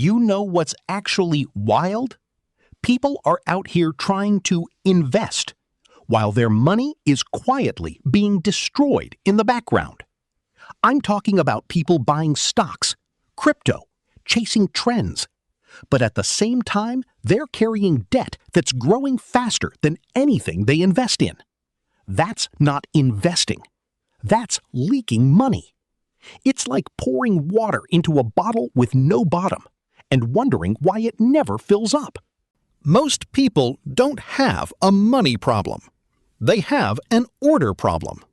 You know what's actually wild? People are out here trying to invest, while their money is quietly being destroyed in the background. I'm talking about people buying stocks, crypto, chasing trends. But at the same time, they're carrying debt that's growing faster than anything they invest in. That's not investing. That's leaking money. It's like pouring water into a bottle with no bottom and wondering why it never fills up. Most people don't have a money problem. They have an order problem.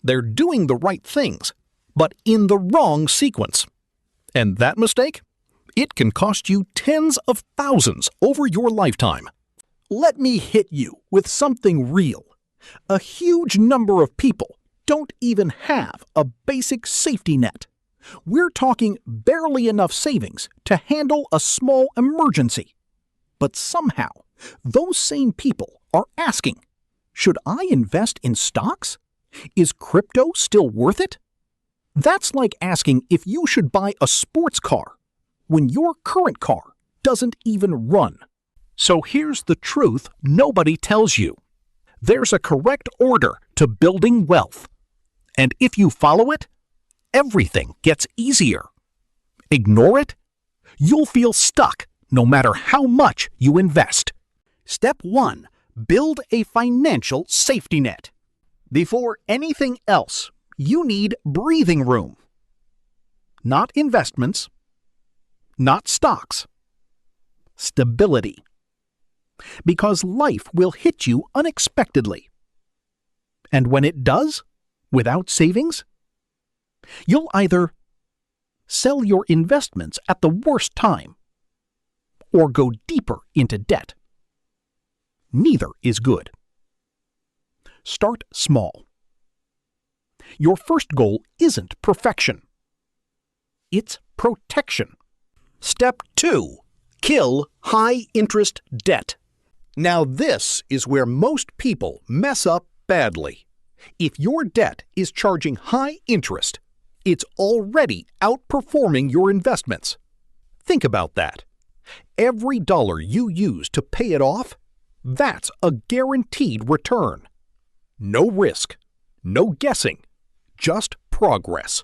They're doing the right things, but in the wrong sequence. And that mistake? It can cost you tens of thousands over your lifetime. Let me hit you with something real. A huge number of people don't even have a basic safety net. We're talking barely enough savings to handle a small emergency. But somehow, those same people are asking, should I invest in stocks? Is crypto still worth it? That's like asking if you should buy a sports car when your current car doesn't even run. So here's the truth nobody tells you. There's a correct order to building wealth. And if you follow it, everything gets easier. Ignore it, you'll feel stuck no matter how much you invest. Step 1. Build a financial safety net. Before anything else, you need breathing room. Not investments, not stocks. Stability. Because life will hit you unexpectedly. And when it does, without savings, you'll either sell your investments at the worst time or go deeper into debt. Neither is good. Start small. Your first goal isn't perfection. It's protection. Step 2. Kill high-interest debt. Now this is where most people mess up badly. If your debt is charging high interest, it's already outperforming your investments. Think about that. Every dollar you use to pay it off, that's a guaranteed return. No risk, no guessing, just progress.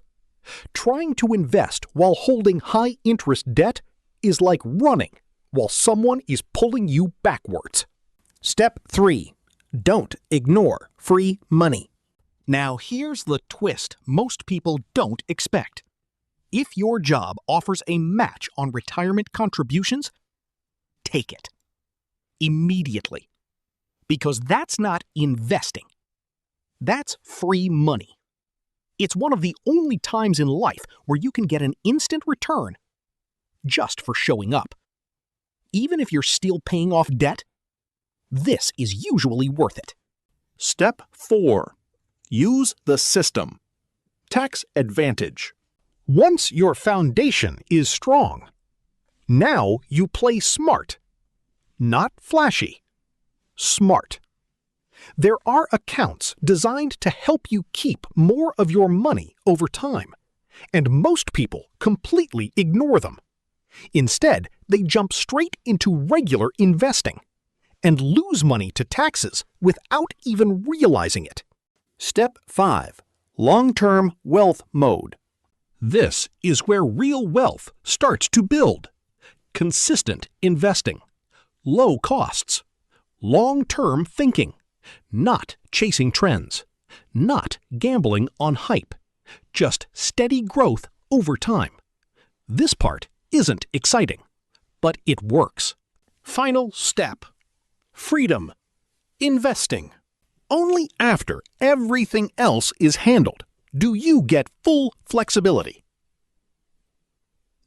Trying to invest while holding high-interest debt is like running while someone is pulling you backwards. Step 3. Don't ignore free money. Now here's the twist most people don't expect. If your job offers a match on retirement contributions, take it. Immediately. Because that's not investing. That's free money. It's one of the only times in life where you can get an instant return just for showing up. Even if you're still paying off debt, this is usually worth it. Step 4. Use the system. Tax advantage. Once your foundation is strong, now you play smart. Not flashy. Smart. There are accounts designed to help you keep more of your money over time, and most people completely ignore them. Instead, they jump straight into regular investing and lose money to taxes without even realizing it. Step 5. Long-term wealth mode. This is where real wealth starts to build. Consistent investing. Low costs. Long-term thinking. Not chasing trends. Not gambling on hype. Just steady growth over time. This part isn't exciting, but it works. Final step. Freedom. Investing. Only after everything else is handled do you get full flexibility.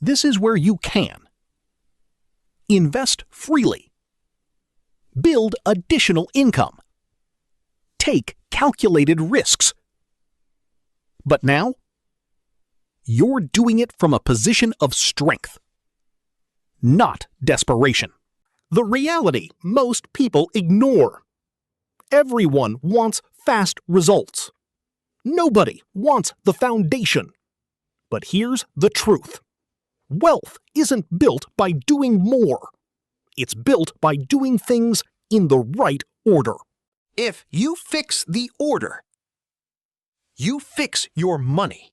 This is where you can invest freely, build additional income, take calculated risks. But now, you're doing it from a position of strength, not desperation. The reality most people ignore. Everyone wants fast results. Nobody wants the foundation. But here's the truth. Wealth isn't built by doing more. It's built by doing things in the right order. If you fix the order, you fix your money.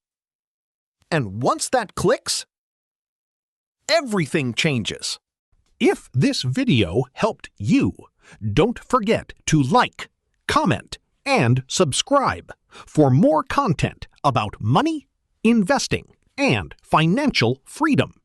And once that clicks, everything changes. If this video helped you, don't forget to like, comment, and subscribe for more content about money, investing, and financial freedom.